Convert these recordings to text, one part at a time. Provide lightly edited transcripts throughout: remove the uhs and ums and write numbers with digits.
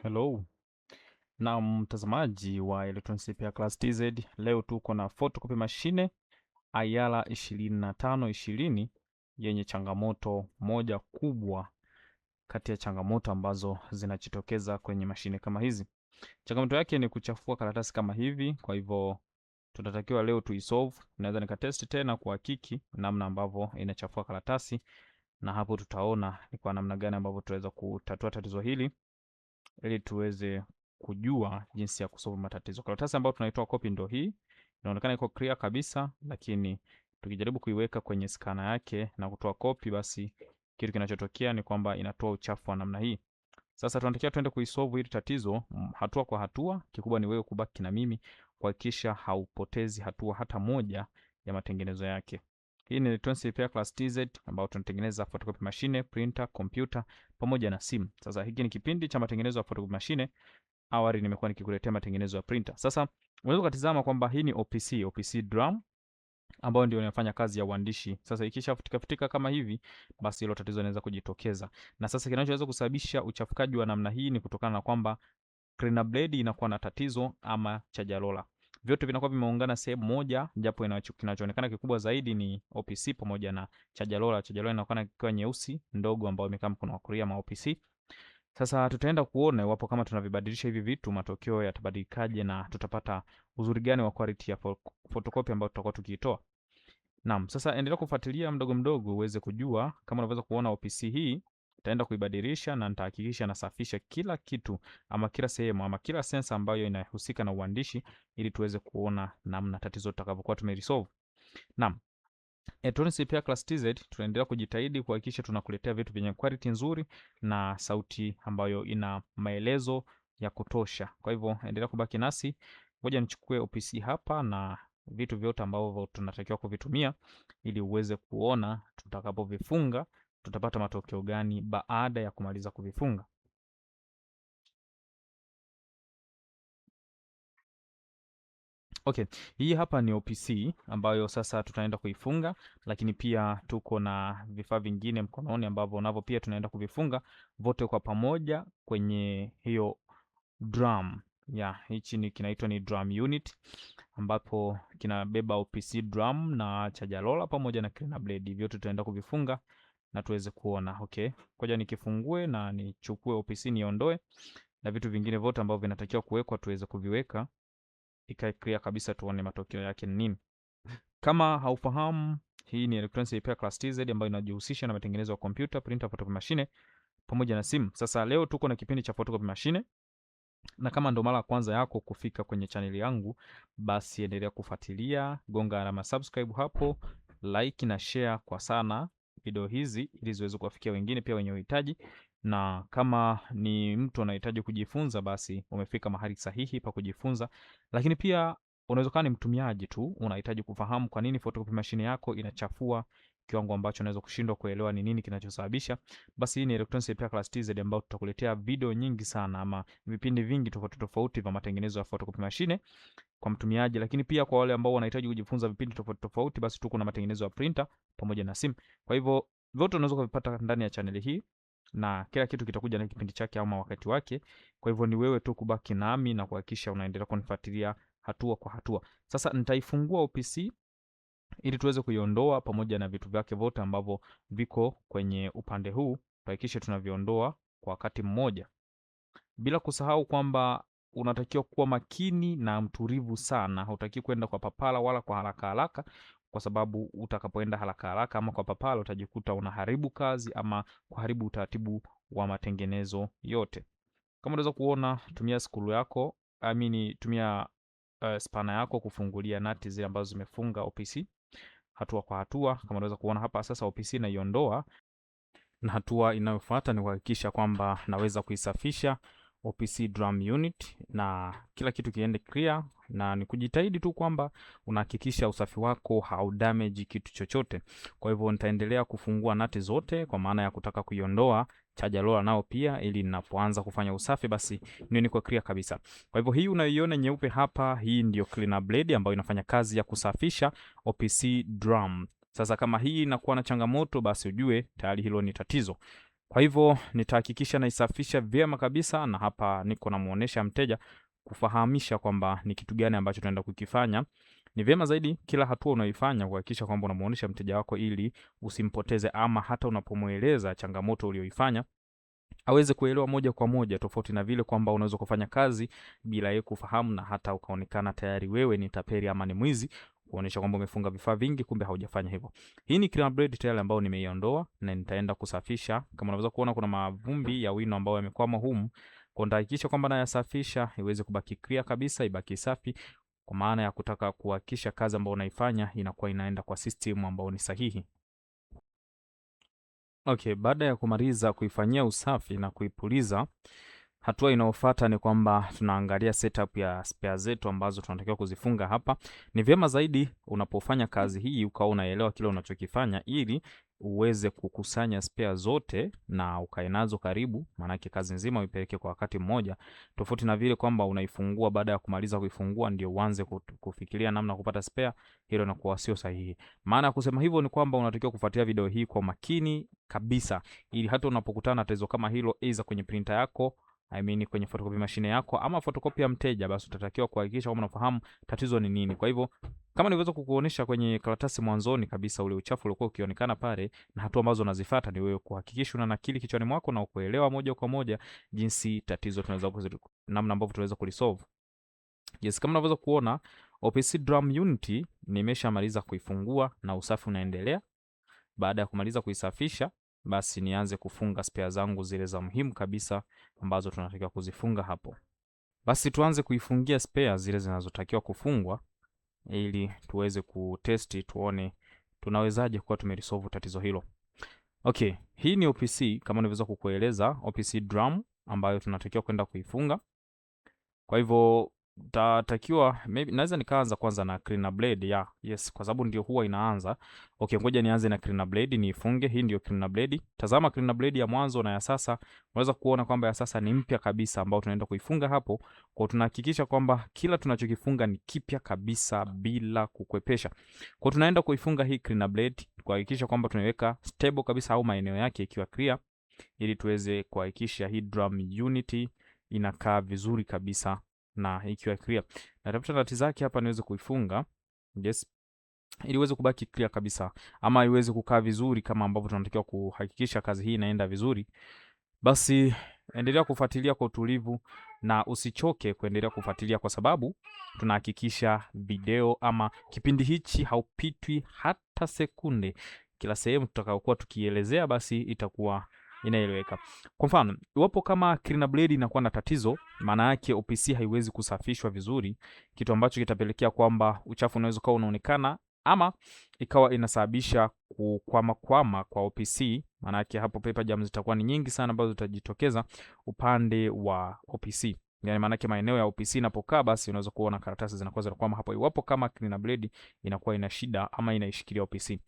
Hello na mtazamaji wa Electronics Repair Class TZ, leo tuko na photocopy machine Ayala 2520 yenye changamoto moja kubwa kati ya changamoto ambazo zinajitokeza kwenye mashine kama hizi. Changamoto yake ni kuchafua karatasi kama hivi, kwa hivyo tunatakiwa leo tuisolve. Naweza nikatest tena kuhakiki namna ambavyo inachafua karatasi, na hapo tutaona ni kwa namna gani ambavyo tutaweza kutatua tatizo hili ili tuweze kujua jinsi ya kusolve matatizo. Karatasi ambayo tunaitoa copy ndo hii. Inaonekana iko clear kabisa, lakini tukijaribu kuiweka kwenye scanner yake na kutoa copy, basi kitu kinachotokea ni kwamba inatoa uchafu wa namna hii. Sasa tunatakiwa tuende kuisolve hili tatizo hatua kwa hatua. Kikubwa ni wewe kubaki na mimi kuhakikisha haupotezi hatua hata moja ya matengenezo yake. Hii ni Electronics Repair Class TZ ambao tunatengeneza photocopy machine, printer, computer pamoja na simu. Sasa hiki ni kipindi cha matengenezo ya photocopy machine. Awali nimekuwa nikikuletea matengenezo ya printer. Sasa unaweza kutazama kwamba hii ni OPC drum ambayo ndio inafanya kazi ya uandishi. Sasa ikisha futika kama hivi, basi hilo tatizo linaweza kujitokeza. Na sasa kinachoweza kusababisha uchafukaji wa namna hii ni kutokana na kwamba cleaner blade inakuwa na tatizo ama charger roller. Vyote vinakuwa vimeungana sehemu moja, japo kinachoonekana kikubwa zaidi ni OPC pamoja na charger roller. Charger roller inakuwa ikiwa nyeusi ndogo ambayo imekaa mkono wa kulia ma OPC. Sasa tutaenda kuona iwapo kama tunavibadilisha hivi vitu matokeo yatabadilikaje na tutapata uzuri gani wa quality ya photocopy ambayo tutakuwa tukiitoa. Naam, sasa endelea kufuatilia mdogo mdogo uweze kujua. Kama unaweza kuona OPC hii nitaenda kuibadilisha na nitahakikisha nasafisha kila kitu ama kila sehemu ama kila sensor ambayo inahusika na uandishi ili tuweze kuona namna tatizo tutakavyokuwa tumeresolve. Naam. Electronics Repair Class TZ tunaendelea kujitahidi kuhakikisha tunakuletea vitu vyenye quality nzuri na sauti ambayo ina maelezo ya kutosha. Kwa hivyo endelea kubaki nasi. Ngoja nichukue OPC hapa na vitu vyote ambavyo tunatakiwa kuvitumia ili uweze kuona tutakapovifunga tutapata matokeo gani baada ya kumaliza kuvifunga. Okay, hii hapa ni OPC ambayo sasa tutaenda kuifunga, lakini pia tuko na vifaa vingine mkononi ambavyo navyo pia tunaenda kuvifunga vote kwa pamoja kwenye hiyo drum. Hichi ni kinaitwa ni drum unit ambapo kinabeba OPC drum na charger roller pamoja na cleaner blade. Vyote tutaenda kuvifunga na tuweze kuona. Okay, ngoja nikifungue na nichukue OPC niondoe na vitu vingine vote ambavyo vinatakiwa kuwekwa tuweze kuviweka ikae clear kabisa, tuone matokeo yake ni nini. Kama haufahamu, hii ni Electronics Repair Class TZ ambayo inajihusisha na matengenezo ya computer, printer, photocopy machine pamoja na simu. Sasa leo tuko na kipindi cha photocopy machine, na kama ndo mara ya kwanza yako kufika kwenye channel yangu, basi endelea kufuatilia, gonga alama subscribe hapo, like na share kwa sana video hizi ili ziweze kuwafikia wengine pia wenye uhitaji. Na kama ni mtu anahitaji kujifunza, basi umefika mahali sahihi pa kujifunza. Lakini pia unaweza kuwa ni mtumiaji tu unahitaji kufahamu kwa nini photocopy machine yako inachafua kiwango ambacho unaweza kushindwa kuelewa ni nini kinachosababisha. Basi hii ni Electronics Repair Class TZ ambayo tutakuletea video nyingi sana ama vipindi vingi tofauti tofauti vya matengenezo ya photocopy machine kwa mtumiaji, lakini pia kwa wale ambao wanahitaji kujifunza vipindi tofauti tofauti, basi tuko na matengenezo ya printer pamoja na simu. Kwa hivyo vyote unaweza kuvipata ndani ya channel hii na kila kitu kitakuja na kipindi chake ama wakati wake. Kwa hivyo ni wewe tu kubaki nami na kuhakikisha unaendelea kunifuatilia hatua kwa hatua. Sasa nitaifungua OPC ili tuweze kuiondoa pamoja na vitu vyake vyote ambavyo viko kwenye upande huu, tuhakikishe tunaviondoa kwa wakati mmoja. Bila kusahau kwamba unatakiwa kuwa makini na mtulivu sana. Hutaki kwenda kwa papala wala kwa haraka haraka, kwa sababu utakapoenda haraka haraka ama kwa papala utajikuta unaharibu kazi ama kuharibu utaratibu wa matengenezo yote. Kama unaweza kuona, tumia skuru yako, tumia spana yako kufungulia nati zile ambazo zimefunga OPC hatua kwa hatua. Kama unaweza kuona hapa sasa OPC naiondoa, na hatua inayofuata ni kuhakikisha kwamba naweza kuisafisha OPC drum unit na kila kitu kiende clear, na ni kujitahidi tu kwamba unahakikisha usafi wako haudamage kitu chochote. Kwa hivyo nitaendelea kufungua nati zote kwa maana ya kutaka kuiondoa charger roller nao pia, ili ninapoanza kufanya usafi basi niwe niko clear kabisa. Kwa hivyo hii unayoiona nyeupe hapa, hii ndio cleaner blade ambayo inafanya kazi ya kusafisha OPC drum. Sasa kama hii inakuwa na changamoto, basi ujue tayari hilo ni tatizo. Kwa hivyo nitahakikisha naisafisha vyema kabisa, na hapa niko namuonesha mteja kufahamisha kwamba ni kitu gani ambacho tunaenda kukifanya. Ni vyema zaidi kila hatua unaoifanya kuhakikisha kwamba unamuonesha mteja wako ili usimpoteze, ama hata unapomueleza changamoto uliyoifanya aweze kuelewa moja kwa moja, tofauti na vile kwamba unaweza kufanya kazi bila yeye kufahamu na hata ukaonekana tayari wewe ni tapeli ama ni mwizi, kuonesha kwamba umefunga vifaa vingi kumbe haujafanya hivyo. Hii ni clean blade tayari ambayo nimeiondoa na nitaenda kusafisha. Kama unaweza kuona kuna mavumbi ya wino ambayo yamekwama humu, kwa nitahakikisha kwamba nayasafisha iweze kubaki clear kabisa, ibaki safi, kwa maana ya kutaka kuhakikisha kazi ambayo unaifanya inakuwa inaenda kwa system ambayo ni sahihi. Okay, baada ya kumaliza kuifanyia usafi na kuipuliza, hatua inayofuata ni kwamba tunaangalia setup ya spare zetu ambazo tunatakiwa kuzifunga hapa. Ni vyema zaidi unapofanya kazi hii ukawa unaelewa kile unachokifanya ili uweze kukusanya spare zote na ukae nazo karibu, maana kazi nzima uipeleke kwa wakati mmoja, tofauti na vile kwamba unaifungua baada ya kumaliza kuifungua ndio uanze kufikiria namna kupata spare. Hilo linakuwa sio sahihi. Maana ya kusema hivyo ni kwamba unatakiwa kufuatia video hii kwa makini kabisa, ili hata unapokutana na tatizo kama hilo, aidha kwenye printer yako, kwenye photocopy machine yako ama photocopy ya mteja, basi utatakiwa kuhakikisha kwamba unafahamu tatizo ni nini. Kwa hivyo kama niliweza kukuonesha kwenye karatasi mwanzoni kabisa, ule uchafu uliokuwa ukionekana pale na hatua ambazo unazifuata, ni wewe kuhakikisha una nakili kichwani mwako na kuelewa moja kwa moja jinsi tatizo tunaweza namna ambavyo tunaweza kulisolve. Yes, kama unaweza kuona OPC drum unit nimeshamaliza kuifungua na usafi unaendelea. Baada ya kumaliza kuisafisha, basi nianze kufunga spare zangu zile za muhimu kabisa ambazo tunatakiwa kuzifunga hapo. Basi tuanze kuifungia spare zile zinazotakiwa kufungwa ili tuweze kutesti tuone tunawezaje kuwa tumeresolve tatizo hilo. Okay, hii ni OPC kama nilivyoweza kukueleza, OPC drum ambayo tunatakiwa kwenda kuifunga. Kwa hivyo tatakiwa maybe naweza nikaanza kwanza na cleaner blade yes, kwa sababu ndio huwa inaanza. Okay, ngoja nianze na cleaner blade niifunge. Hii ndio cleaner blade. Tazama cleaner blade ya mwanzo na ya sasa, unaweza kuona kwamba ya sasa ni mpya kabisa ambao tunaenda kuifunga hapo. Kwa tunahakikisha kwamba kila tunachokifunga ni kipya kabisa bila kukwepesha. Kwa tunaenda kuifunga hii cleaner blade kuhakikisha kwamba tunaweka stable kabisa au maeneo yake ikiwa clear, ili tuweze kuhakikisha hii drum unit inakaa vizuri kabisa na ikiwa clear. Natafuta nati zake hapa niweze kuifunga. Yes. Ili iweze kubaki clear kabisa ama iweze kukaa vizuri kama ambavyo tunatakiwa kuhakikisha kazi hii inaenda vizuri. Basi endelea kufuatilia kwa utulivu na usichoke kuendelea kufuatilia, kwa sababu tunahakikisha video ama kipindi hichi haupitwi hata sekunde. Kila sehemu tutakayokuwa tukielezea basi itakuwa inaeleweka. Kwa mfano, iwapo kama cleaner blade inakuwa na tatizo, maana yake OPC haiwezi kusafishwa vizuri, kitu ambacho kitapelekea kwamba uchafu unaweza kuwa unaonekana ama ikawa inasababisha kukwama kwa OPC. Maana yake hapo paper jam zitakuwa ni nyingi sana ambazo zitajitokeza upande wa OPC. Yani maana yake maeneo ya OPC inapokaa, basi unaweza kuona karatasi zinakuwa zinakwama hapo, iwapo kama cleaner blade inakuwa ina shida ama inaishikilia OPC.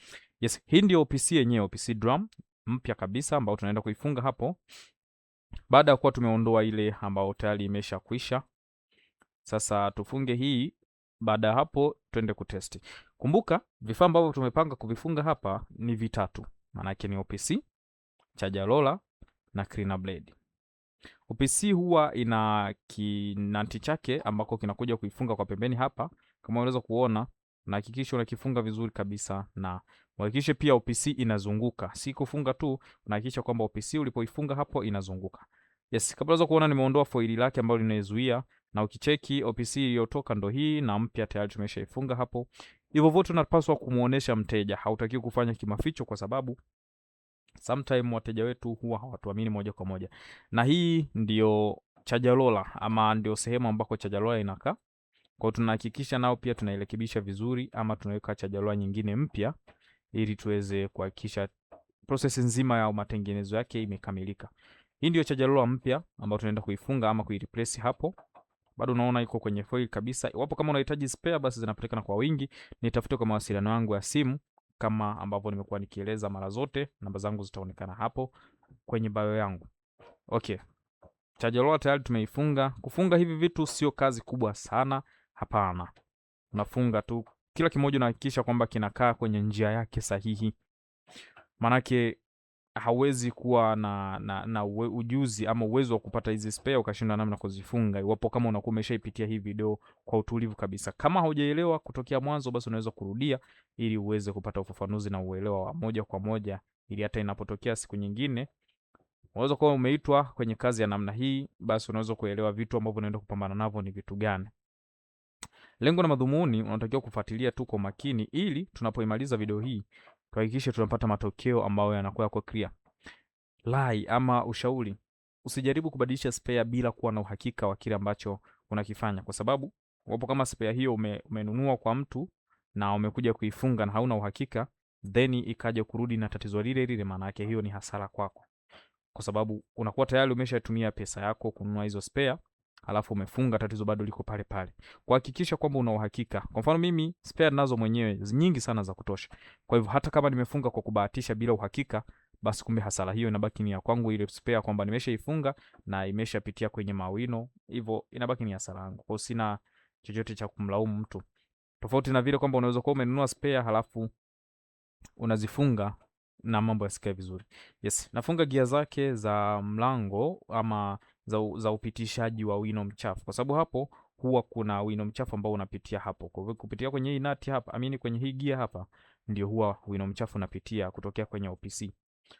Yes, hii ndio OPC yenyewe, OPC drum mpya kabisa ambao tunaenda kuifunga hapo, baada ya kuwa tumeondoa ile ambao tayari imesha kuisha. Sasa tufunge hii, baada ya hapo twende kutesti. Kumbuka vifaa ambavyo tumepanga kuvifunga hapa ni vitatu, maana yake ni OPC, charger roller na cleaner blade. OPC huwa ina kinanti chake ambako kinakuja kuifunga kwa pembeni hapa, kama unaweza kuona, na hakikisha unakifunga vizuri kabisa, na hakikisha pia OPC inazunguka, si kufunga tu, unahakikisha kwamba OPC ulipoifunga hapo inazunguka. Yes, kama unaweza kuona nimeondoa foili lake ambalo linaizuia, na ukicheki OPC iliyotoka ndo hii na mpya tayari tumeshaifunga hapo. Hivyo vote tunapaswa kumuonesha mteja, hautaki kufanya kimaficho, kwa sababu sometime wateja wetu huwa hawatuamini moja kwa moja. Na hii ndio charger roller ama ndio sehemu ambako charger roller inakaa. Kwa hiyo tunahakikisha nao pia tunairekebisha vizuri, ama tunaweka charger roller nyingine mpya ili tuweze kuhakikisha process nzima ya matengenezo yake imekamilika. Hii ndio charger roller mpya ambayo tunaenda kuifunga ama kuireplace hapo. Bado unaona iko kwenye foil kabisa. Iwapo kama unahitaji spare, basi zinapatikana kwa wingi. Nitafute kwa mawasiliano yangu ya simu kama ambavyo nimekuwa nikieleza mara zote. Namba zangu zitaonekana hapo kwenye bio yangu. Okay. Charger roller tayari tumeifunga. Kufunga hivi vitu sio kazi kubwa sana, hapana. Unafunga tu kila kimoja, unahakikisha kwamba kinakaa kwenye njia yake sahihi. Manake hawezi kuwa na ujuzi ama uwezo wa kupata hizi spare ukashindwa namna kuzifunga, iwapo kama unakuwa umeshaipitia hii video kwa utulivu kabisa. Kama haujaelewa kutokea mwanzo, basi unaweza kurudia ili uweze kupata ufafanuzi na uelewa wa moja kwa moja, ili hata inapotokea siku nyingine unaweza kuwa umeitwa kwenye kazi ya namna hii, basi unaweza kuelewa vitu ambavyo unaenda kupambana navyo ni vitu gani. Lengo na madhumuni unatakiwa kufuatilia tu kwa makini, ili tunapoimaliza video hii tuhakikishe tunapata matokeo ambayo yanakuwa yako clear. Lai ama ushauri, usijaribu kubadilisha spare bila kuwa na uhakika wa kile ambacho unakifanya, kwa sababu wapo kama spare hiyo umenunua kwa mtu na umekuja kuifunga na hauna uhakika, then ikaja kurudi na tatizo lile lile, maana yake hiyo ni hasara kwako, kwa sababu unakuwa tayari umeshatumia pesa yako kununua hizo spare, alafu umefunga, tatizo bado liko pale pale. Kuhakikisha kwamba una uhakika. Kwa mfano mimi spare nazo mwenyewe nyingi sana za kutosha. Kwa hivyo hata kama nimefunga kwa kubahatisha bila uhakika, basi kumbe hasara hiyo inabaki ni ya kwangu, ile spare kwamba nimeshaifunga na imeshapitia kwenye mawino, hivyo inabaki ni hasara yangu. Kwa hiyo sina chochote cha kumlaumu mtu. Tofauti na vile kwamba unaweza kuwa umenunua spare halafu unazifunga na mambo yasikae vizuri. Yes, nafunga gia zake za mlango ama za upitishaji wa wino mchafu, kwa sababu hapo huwa kuna wino mchafu ambao unapitia hapo. Kwa hivyo kupitia kwenye hii nati hapa, kwenye hii gia hapa, ndio huwa wino mchafu unapitia kutokea kwenye OPC.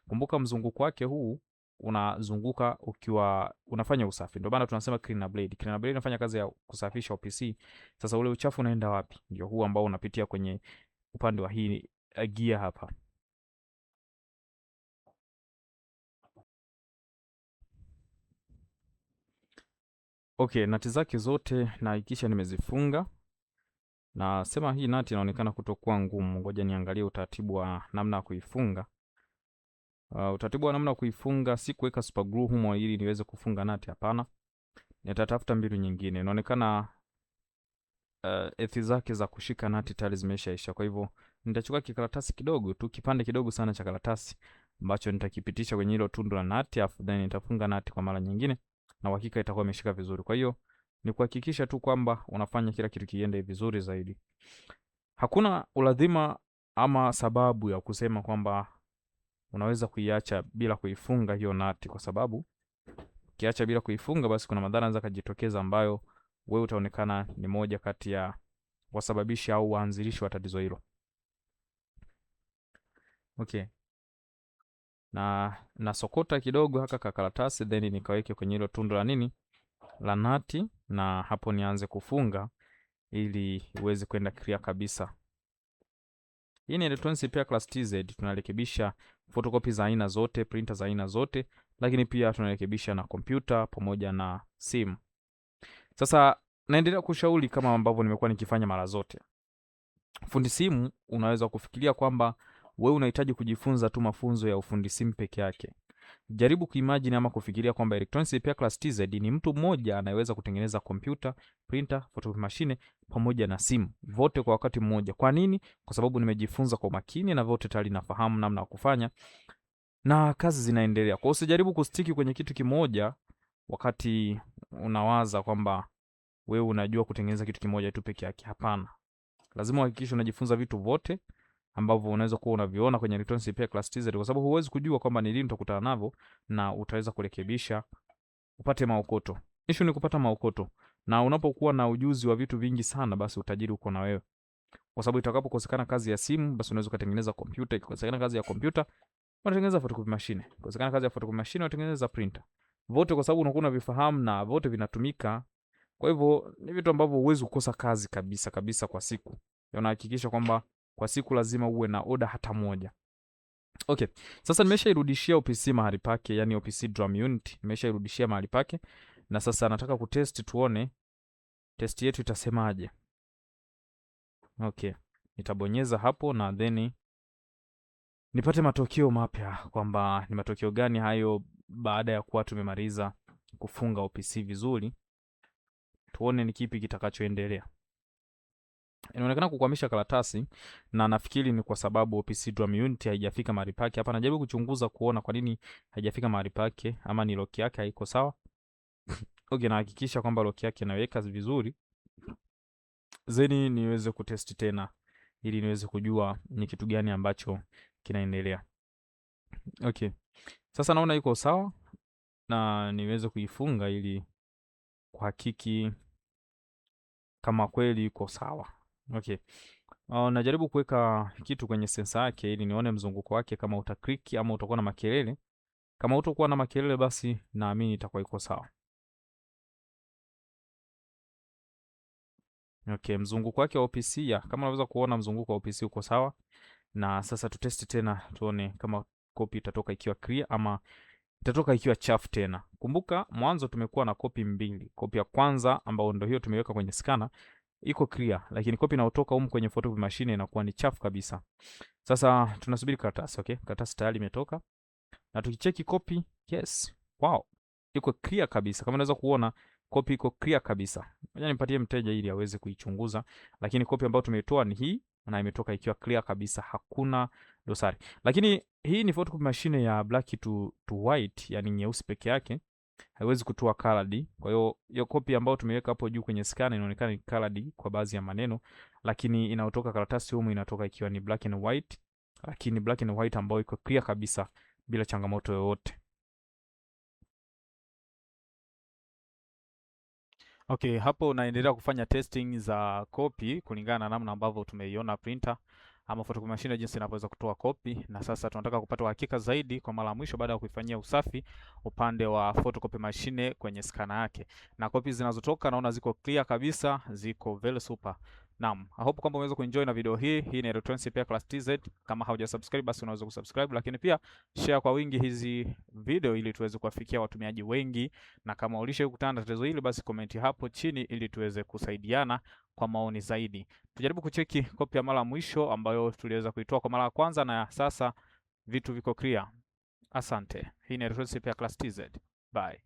Kumbuka mzunguko wake huu unazunguka ukiwa unafanya usafi. Ndio maana tunasema cleaner blade. Cleaner blade inafanya kazi ya kusafisha OPC. Sasa ule uchafu unaenda wapi? Ndio huu ambao unapitia kwenye upande wa hii gia hapa. Okay, nati zake zote nahakikisha nimezifunga. Na sema hii nati inaonekana kutokuwa ngumu. Ngoja niangalie utaratibu wa namna ya kuifunga. Utaratibu wa namna ya kuifunga si kuweka super glue humo ili niweze kufunga nati, hapana. Nitatafuta mbinu nyingine. Inaonekana ethi zake za kushika nati tayari zimeshaisha. Kwa hivyo nitachukua kikaratasi kidogo tu, kipande kidogo sana cha karatasi ambacho nitakipitisha kwenye hilo tundu la nati, afu then nitafunga nati kwa mara nyingine na uhakika itakuwa imeshika vizuri. Kwa hiyo ni kuhakikisha tu kwamba unafanya kila kitu kiende vizuri zaidi. Hakuna ulazima ama sababu ya kusema kwamba unaweza kuiacha bila kuifunga hiyo nati, kwa sababu ukiacha bila kuifunga basi kuna madhara yanaweza kujitokeza ambayo wewe utaonekana ni moja kati ya wasababishi au waanzilishi wa tatizo hilo. Okay. Na sokota kidogo haka kakaratasi, then nikaweke kwenye hilo tundu la nini la nati, na hapo nianze kufunga ili uweze kwenda clear kabisa. Hii ni Electronics Repair Class TZ. Tunarekebisha photocopy za aina zote, printer za aina zote, lakini pia tunarekebisha na kompyuta pamoja na simu. Sasa naendelea kushauri kama ambavyo nimekuwa nikifanya mara zote. Fundi simu unaweza kufikiria kwamba wewe unahitaji kujifunza tu mafunzo ya ufundi simu peke yake. Jaribu kuimagine ama kufikiria kwamba Electronics Repair Class TZ ni mtu mmoja anayeweza kutengeneza kompyuta, printer, photocopy machine pamoja na simu vote kwa wakati mmoja. Kwa nini? Kwa sababu nimejifunza kwa makini na vote tayari nafahamu namna ya kufanya na kazi zinaendelea. Kwa hiyo usijaribu kustiki kwenye kitu kimoja wakati unawaza kwamba wewe unajua kutengeneza kitu kimoja tu peke yake. Hapana. Lazima uhakikishe unajifunza vitu vote ambavyo unaweza kuwa unaviona kwenye Electronics Repair Class TZ, kwa sababu huwezi kujua kwamba ni lini utakutana navyo na utaweza kurekebisha upate maokoto. Issue ni kupata maokoto. Na unapokuwa na ujuzi wa vitu vingi sana, basi utajiri uko na wewe. Kwa sababu itakapokosekana kazi ya simu, basi unaweza kutengeneza kompyuta. Ikikosekana kazi ya kompyuta, unatengeneza photocopy machine. Ikosekana kazi ya photocopy machine, unatengeneza printer. Vote kwa sababu unakuwa unavifahamu na vote vinatumika. Kwa hivyo ni vitu ambavyo huwezi kukosa kazi kabisa kabisa kwa siku. Unahakikisha kwamba kwa siku lazima uwe na order hata moja. Okay. Sasa nimeshairudishia OPC mahali pake, yani OPC drum unit nimeshairudishia mahali pake, na sasa nataka kutest tuone test yetu itasemaje. Okay. Nitabonyeza hapo na then nipate matokeo mapya kwamba ni matokeo gani hayo baada ya kuwa tumemaliza kufunga OPC vizuri. Tuone ni kipi kitakachoendelea. Inaonekana kukwamisha karatasi, na nafikiri ni kwa sababu OPC drum unit haijafika mahali pake. Hapa najaribu kuchunguza kuona kwa nini haijafika mahali pake, ama ni lock yake haiko sawa. Okay, na hakikisha kwamba lock yake inaweka vizuri. Zeni niweze kutest tena ili niweze kujua ni kitu gani ambacho kinaendelea. Okay. Sasa naona iko sawa na niweze kuifunga ili kuhakiki kama kweli iko sawa. Okay. Najaribu kuweka kitu kwenye sensa yake ili nione mzunguko wake kama utakliki ama utakuwa na makelele. Kama utakuwa na makelele basi naamini itakuwa iko sawa. Okay, mzunguko wake wa OPC kama unaweza kuona mzunguko wa OPC uko sawa. Na sasa tutesti tena tuone kama copy itatoka ikiwa clear ama itatoka ikiwa chafu tena. Kumbuka mwanzo tumekuwa na copy mbili. Copy ya kwanza ambayo ndio hiyo tumeweka kwenye scanner iko clear, lakini copy inayotoka huko kwenye photocopy machine inakuwa ni chafu kabisa. Sasa tunasubiri karatasi, okay? Karatasi tayari imetoka. Na tukicheki copy, yes. Wow. Iko clear kabisa. Kama unaweza kuona copy iko clear kabisa. Ngoja nimpatie mteja ili aweze kuichunguza, lakini copy ambayo tumetoa ni hii na imetoka ikiwa clear kabisa, hakuna dosari. Lakini hii ni photocopy machine ya black to white, yani nyeusi peke yake. Haiwezi kutoa colored. Kwa hiyo copy ambayo tumeweka hapo juu kwenye scan inaonekana ni colored kwa baadhi ya maneno, lakini inayotoka karatasi humu inatoka ikiwa ni black and white, lakini black and white ambayo iko clear kabisa bila changamoto yoyote. Okay, hapo naendelea kufanya testing za copy kulingana na namna ambavyo tumeiona printer ama photocopy machine jinsi inavyoweza kutoa copy, na sasa tunataka kupata uhakika zaidi kwa mara ya mwisho baada ya kuifanyia usafi upande wa photocopy machine kwenye scanner yake. Na copy zinazotoka naona ziko clear kabisa, ziko very super. Naam, I hope kwamba umeweza kuenjoy na video hii. Hii ni Electronics Repair Class TZ. Kama haujasubscribe basi unaweza kusubscribe, lakini pia share kwa wingi hizi video ili tuweze kuwafikia watumiaji wengi, na kama ulishakutana na tatizo hili basi komenti hapo chini ili tuweze kusaidiana kwa maoni zaidi. Tujaribu kucheki copy ya mara ya mwisho ambayo tuliweza kuitoa kwa mara ya kwanza, na sasa vitu viko clear. Asante. Hii ni Electronics Repair Class TZ. Bye.